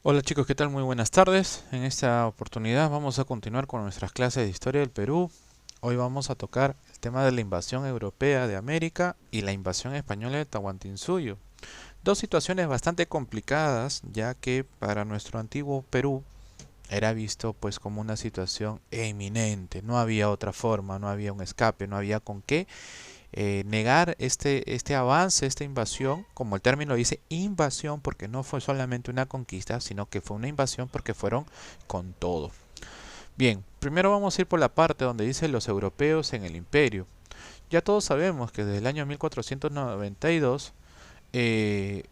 Hola chicos, ¿qué tal? Muy buenas tardes. En esta oportunidad vamos a continuar con nuestras clases de historia del Perú. Hoy vamos a tocar el tema de la invasión europea de América y la invasión española de Tahuantinsuyo. Dos situaciones bastante complicadas, ya que para nuestro antiguo Perú era visto pues como una situación eminente. No había otra forma, no había un escape, no había con qué negar este avance, esta invasión, como el término dice, invasión, porque no fue solamente una conquista, sino que fue una invasión porque fueron con todo. Bien, primero vamos a ir por la parte donde dice los europeos en el imperio. Ya todos sabemos que desde el año 1492 eh,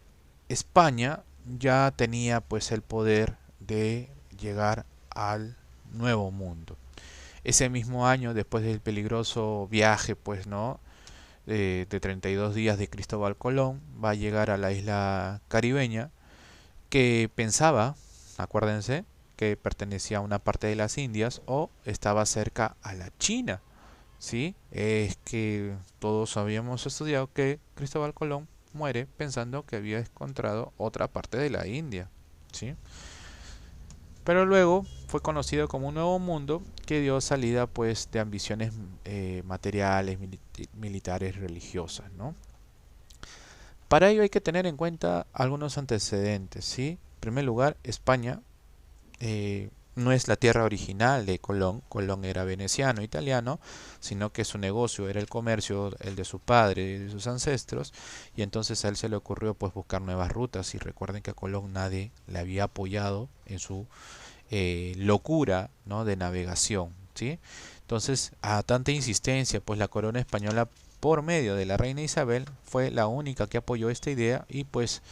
España ya tenía pues el poder de llegar al nuevo mundo. Ese mismo año, después del peligroso viaje, pues no, de 32 días de Cristóbal Colón, va a llegar a la isla caribeña que pensaba, acuérdense, que pertenecía a una parte de las Indias o estaba cerca a la China. ¿Sí? Es que todos habíamos estudiado que Cristóbal Colón muere pensando que había encontrado otra parte de la India. ¿Sí? Pero luego fue conocido como un nuevo mundo que dio salida pues de ambiciones materiales, militares, religiosas, ¿no? Para ello hay que tener en cuenta algunos antecedentes, ¿sí? En primer lugar, España no es la tierra original de Colón. Colón era veneciano, italiano, sino que su negocio era el comercio, el de su padre y de sus ancestros, y entonces a él se le ocurrió pues buscar nuevas rutas. Y recuerden que a Colón nadie le había apoyado en su locura, ¿no?, de navegación, ¿sí? Entonces, a tanta insistencia, pues la corona española por medio de la reina Isabel fue la única que apoyó esta idea y pues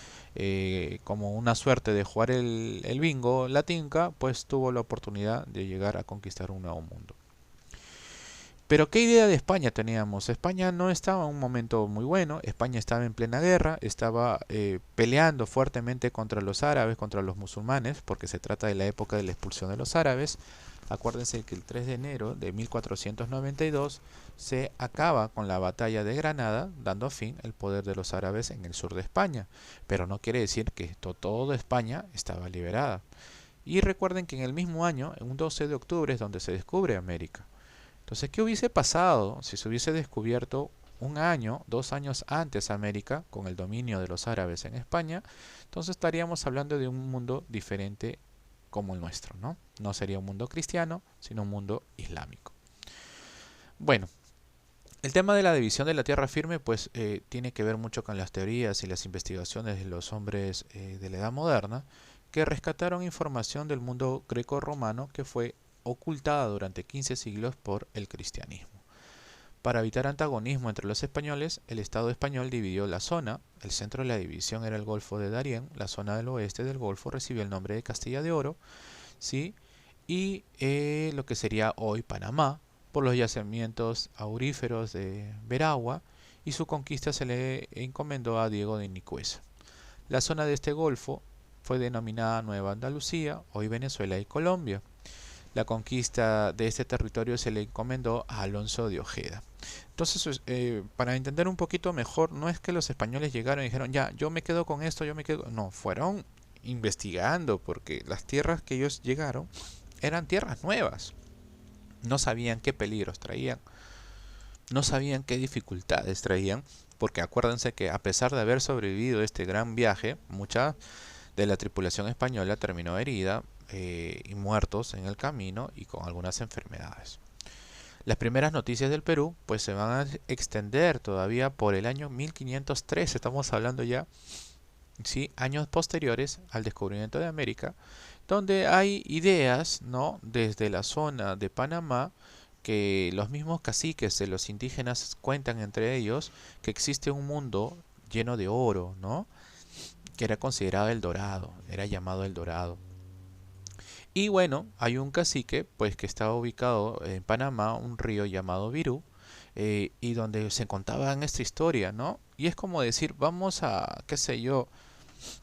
como una suerte de jugar el bingo, la tinca, pues tuvo la oportunidad de llegar a conquistar un nuevo mundo. Pero ¿qué idea de España teníamos? España no estaba en un momento muy bueno, España estaba en plena guerra, estaba peleando fuertemente contra los árabes, contra los musulmanes, porque se trata de la época de la expulsión de los árabes. Acuérdense que el 3 de enero de 1492 se acaba con la batalla de Granada, dando fin al poder de los árabes en el sur de España. Pero no quiere decir que toda España estaba liberada. Y recuerden que en el mismo año, en un 12 de octubre, es donde se descubre América. Entonces, ¿qué hubiese pasado si se hubiese descubierto un año, 2 años antes América, con el dominio de los árabes en España? Entonces estaríamos hablando de un mundo diferente como el nuestro, ¿no? No sería un mundo cristiano, sino un mundo islámico. Bueno, el tema de la división de la tierra firme, pues tiene que ver mucho con las teorías y las investigaciones de los hombres de la Edad Moderna, que rescataron información del mundo greco-romano que fue ocultada durante 15 siglos por el cristianismo. Para evitar antagonismo entre los españoles, el Estado español dividió la zona. El centro de la división era el Golfo de Darién. La zona del oeste del Golfo recibió el nombre de Castilla de Oro, ¿sí? Y lo que sería hoy Panamá, por los yacimientos auríferos de Veragua, y su conquista se le encomendó a Diego de Nicuesa. La zona de este golfo fue denominada Nueva Andalucía, hoy Venezuela y Colombia. La conquista de este territorio se le encomendó a Alonso de Ojeda. Entonces, para entender un poquito mejor, no es que los españoles llegaron y dijeron, ya, yo me quedo con esto, yo me quedo. No, fueron investigando, porque las tierras que ellos llegaron eran tierras nuevas. No sabían qué peligros traían, no sabían qué dificultades traían, porque acuérdense que a pesar de haber sobrevivido este gran viaje, mucha de la tripulación española terminó herida y muertos en el camino y con algunas enfermedades. Las primeras noticias del Perú pues se van a extender todavía por el año 1503, estamos hablando ya, ¿sí?, años posteriores al descubrimiento de América, donde hay ideas, ¿no?, desde la zona de Panamá, que los mismos caciques de los indígenas cuentan entre ellos que existe un mundo lleno de oro, ¿no?, que era considerado el Dorado, era llamado el Dorado. Y bueno, hay un cacique, pues que estaba ubicado en Panamá, un río llamado Virú, y donde se contaba en esta historia, ¿no? Y es como decir, vamos a, qué sé yo,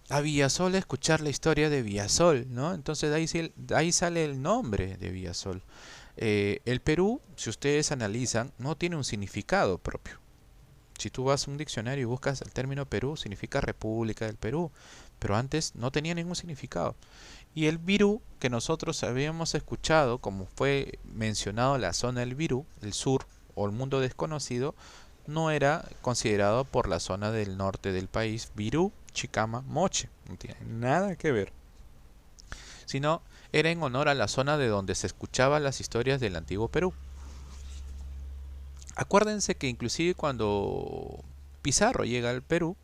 a Villasol a escuchar la historia de Villasol, ¿no? Entonces de ahí sale el nombre de Villasol. El Perú, si ustedes analizan, no tiene un significado propio. Si tú vas a un diccionario y buscas el término Perú, significa República del Perú. pero antes no tenía ningún significado. Y el Virú, que nosotros habíamos escuchado, como fue mencionado la zona del Virú, el sur o el mundo desconocido, no era considerado por la zona del norte del país, Virú, Chicama, Moche, no tiene nada que ver, sino era en honor a la zona de donde se escuchaban las historias del antiguo Perú. Acuérdense que inclusive cuando Pizarro llega al Perú,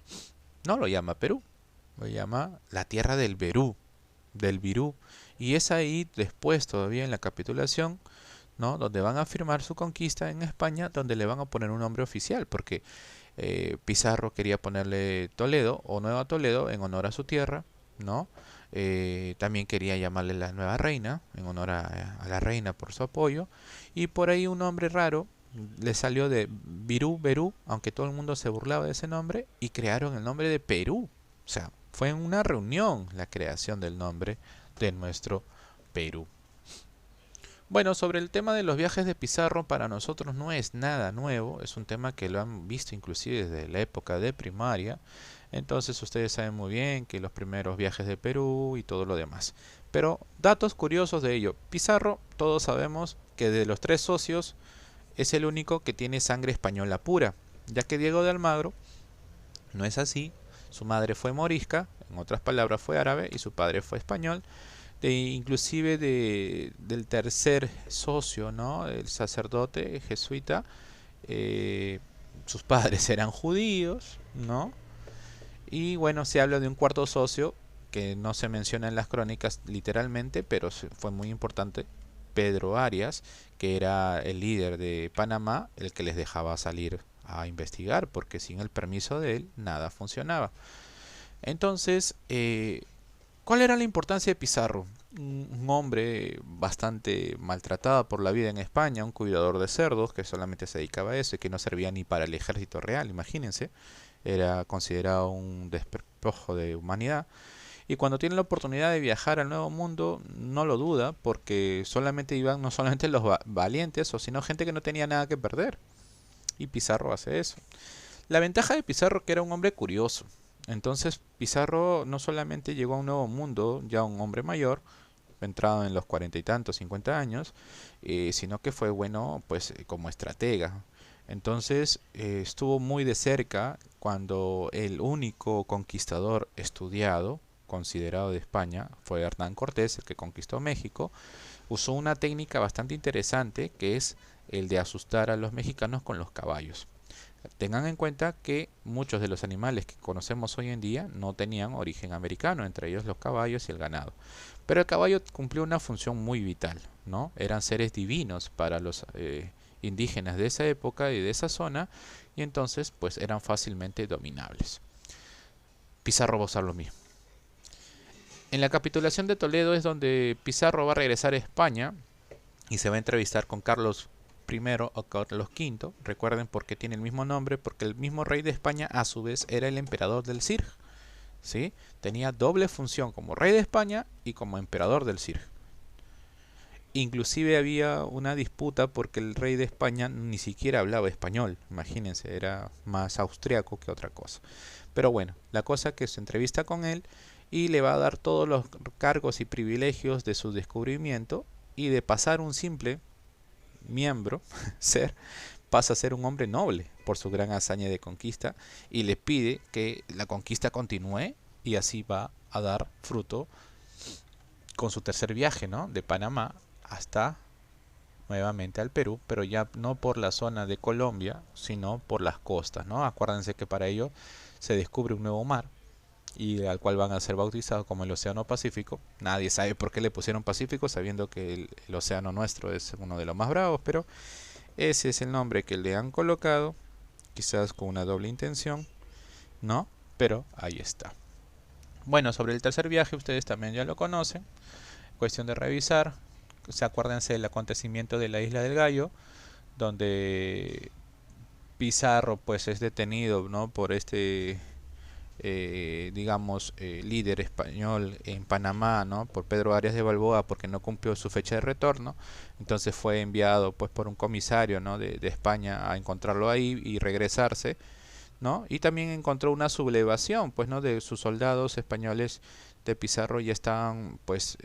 no lo llama Perú, lo llama la tierra del Berú, del Virú, y es ahí después todavía en la capitulación, ¿no?, donde van a firmar su conquista en España, donde le van a poner un nombre oficial, porque Pizarro quería ponerle Toledo o Nueva Toledo en honor a su tierra, ¿no? También quería llamarle la Nueva Reina, en honor a la reina por su apoyo, y por ahí un nombre raro le salió de Virú, Berú, aunque todo el mundo se burlaba de ese nombre, y crearon el nombre de Perú. O sea, fue en una reunión la creación del nombre de nuestro Perú. Bueno, sobre el tema de los viajes de Pizarro, para nosotros no es nada nuevo, es un tema que lo han visto inclusive desde la época de primaria. Entonces ustedes saben muy bien que los primeros viajes de Perú y todo lo demás. Pero datos curiosos de ello. Pizarro, todos sabemos que de los tres socios es el único que tiene sangre española pura, ya que Diego de Almagro no es así. Su madre fue morisca, en otras palabras fue árabe, y su padre fue español. Inclusive del tercer socio, ¿no?, el sacerdote jesuita, sus padres eran judíos, ¿no? Y bueno, se habla de un cuarto socio que no se menciona en las crónicas literalmente, pero fue muy importante, Pedro Arias, que era el líder de Panamá, el que les dejaba salir a investigar, porque sin el permiso de él nada funcionaba. Entonces, ¿cuál era la importancia de Pizarro? Un hombre bastante maltratado por la vida en España, un cuidador de cerdos que solamente se dedicaba a eso y que no servía ni para el ejército real, imagínense. Era considerado un despojo de humanidad. Y cuando tiene la oportunidad de viajar al Nuevo Mundo, no lo duda, porque solamente iban no solamente los valientes, sino gente que no tenía nada que perder. Y Pizarro hace eso. La ventaja de Pizarro que era un hombre curioso. Entonces Pizarro no solamente llegó a un nuevo mundo, ya un hombre mayor, entrado en los 40 y tantos, 50 años, sino que fue bueno pues como estratega. Entonces estuvo muy de cerca cuando el único conquistador estudiado, considerado de España, fue Hernán Cortés, el que conquistó México. Usó una técnica bastante interesante que es el de asustar a los mexicanos con los caballos. Tengan en cuenta que muchos de los animales que conocemos hoy en día no tenían origen americano, entre ellos los caballos y el ganado. Pero el caballo cumplió una función muy vital, ¿no? Eran seres divinos para los indígenas de esa época y de esa zona, y entonces pues eran fácilmente dominables. Pizarro va a usar lo mismo. En la capitulación de Toledo es donde Pizarro va a regresar a España y se va a entrevistar con Carlos I o Carlos V. Recuerden por qué tiene el mismo nombre, porque el mismo rey de España a su vez era el emperador del Circ, ¿sí? Tenía doble función como rey de España y como emperador del Circ. Inclusive había una disputa porque el rey de España ni siquiera hablaba español, imagínense, era más austriaco que otra cosa. Pero bueno, la cosa que se entrevista con él y le va a dar todos los cargos y privilegios de su descubrimiento, y de pasar un simple miembro, pasa a ser un hombre noble por su gran hazaña de conquista, y le pide que la conquista continúe, y así va a dar fruto con su tercer viaje, ¿no?, de Panamá hasta nuevamente al Perú, pero ya no por la zona de Colombia, sino por las costas, ¿no? Acuérdense que para ello se descubre un nuevo mar, y al cual van a ser bautizados como el Océano Pacífico. Nadie sabe por qué le pusieron Pacífico, sabiendo que el océano nuestro es uno de los más bravos, pero ese es el nombre que le han colocado, quizás con una doble intención, ¿no? Pero ahí está. Bueno, sobre el tercer viaje ustedes también ya lo conocen, cuestión de revisar. Acuérdense del acontecimiento de la Isla del Gallo, donde Pizarro pues es detenido, ¿no?, por este líder español en Panamá, ¿no?, por Pedro Arias de Balboa, porque no cumplió su fecha de retorno. Entonces fue enviado pues por un comisario, ¿no?, de España a encontrarlo ahí y regresarse. ¿no? Y también encontró una sublevación, pues, ¿no? De sus soldados españoles de Pizarro ya estaban, pues,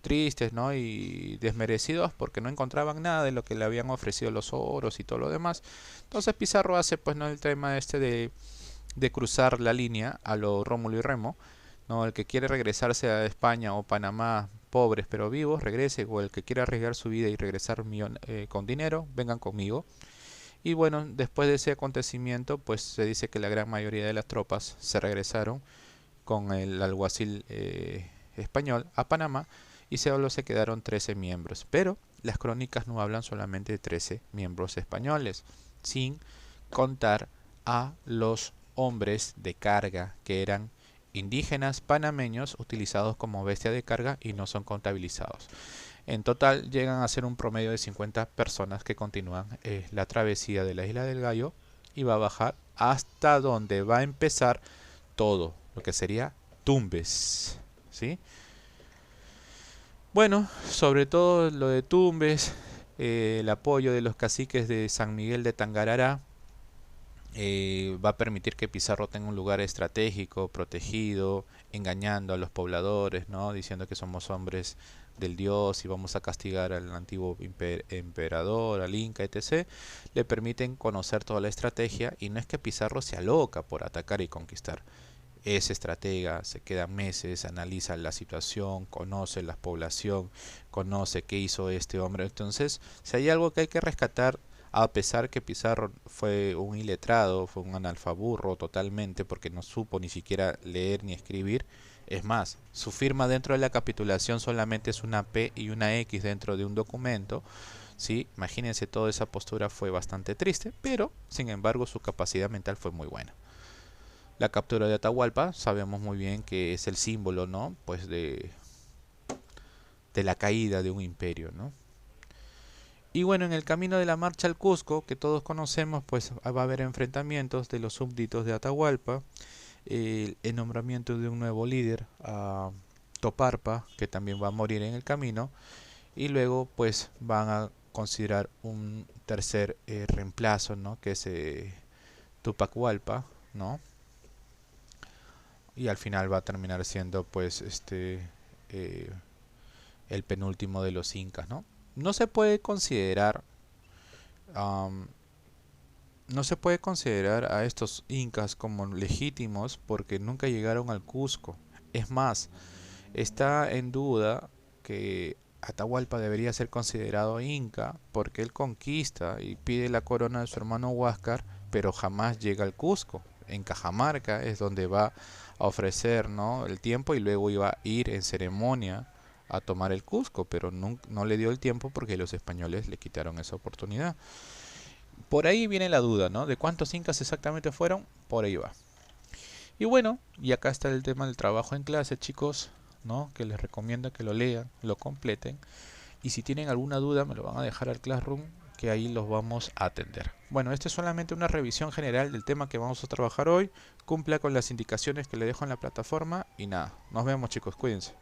tristes, ¿no? Y desmerecidos porque no encontraban nada de lo que le habían ofrecido los oros y todo lo demás. Entonces Pizarro hace, pues, ¿no? El tema este de cruzar la línea a lo Rómulo y Remo, ¿no? El que quiere regresarse a España o Panamá pobres pero vivos, regrese, o el que quiera arriesgar su vida y regresar con dinero, vengan conmigo. Y bueno, después de ese acontecimiento, pues se dice que la gran mayoría de las tropas se regresaron con el alguacil español a Panamá y solo se quedaron 13 miembros. Pero las crónicas no hablan solamente de 13 miembros españoles, sin contar a los hombres de carga que eran indígenas panameños utilizados como bestia de carga y no son contabilizados. En total llegan a ser un promedio de 50 personas que continúan la travesía de la Isla del Gallo y va a bajar hasta donde va a empezar todo, lo que sería Tumbes, ¿sí? Bueno, sobre todo lo de Tumbes, el apoyo de los caciques de San Miguel de Tangarará va a permitir que Pizarro tenga un lugar estratégico, protegido, engañando a los pobladores, ¿no? Diciendo que somos hombres del dios y vamos a castigar al antiguo emperador, al Inca, etc. Le permiten conocer toda la estrategia y no es que Pizarro se aloca por atacar y conquistar. Es estratega, se queda meses, analiza la situación, conoce la población, conoce qué hizo este hombre. Entonces, si hay algo que hay que rescatar, a pesar que Pizarro fue un iletrado, fue un analfaburro totalmente, porque no supo ni siquiera leer ni escribir, es más, su firma dentro de la capitulación solamente es una P y una X dentro de un documento. ¿Sí? Imagínense, toda esa postura fue bastante triste, pero sin embargo su capacidad mental fue muy buena. La captura de Atahualpa sabemos muy bien que es el símbolo, ¿no? Pues de la caída de un imperio, ¿no? Y bueno, en el camino de la marcha al Cusco, que todos conocemos, pues va a haber enfrentamientos de los súbditos de Atahualpa, el nombramiento de un nuevo líder, a Toparpa, que también va a morir en el camino, y luego pues van a considerar un tercer reemplazo, ¿no? Que es Tupac Hualpa, ¿no? Y al final va a terminar siendo pues eh, el penúltimo de los incas, ¿no? No se puede considerar um, no se puede considerar a estos incas como legítimos porque nunca llegaron al Cusco. Es más, está en duda que Atahualpa debería ser considerado inca porque él conquista y pide la corona de su hermano Huáscar, pero jamás llega al Cusco. En Cajamarca es donde va a ofrecer, ¿no? el tiempo y luego iba a ir en ceremonia a tomar el Cusco, pero no le dio el tiempo porque los españoles le quitaron esa oportunidad. Por ahí viene la duda, ¿no? De cuántos incas exactamente fueron, por ahí va. Y bueno, y acá está el tema del trabajo en clase, chicos, ¿no? Que les recomiendo que lo lean, lo completen. Y si tienen alguna duda, me lo van a dejar al Classroom, que ahí los vamos a atender. Bueno, esta es solamente una revisión general del tema que vamos a trabajar hoy. Cumpla con las indicaciones que le dejo en la plataforma y nada, nos vemos, chicos, cuídense.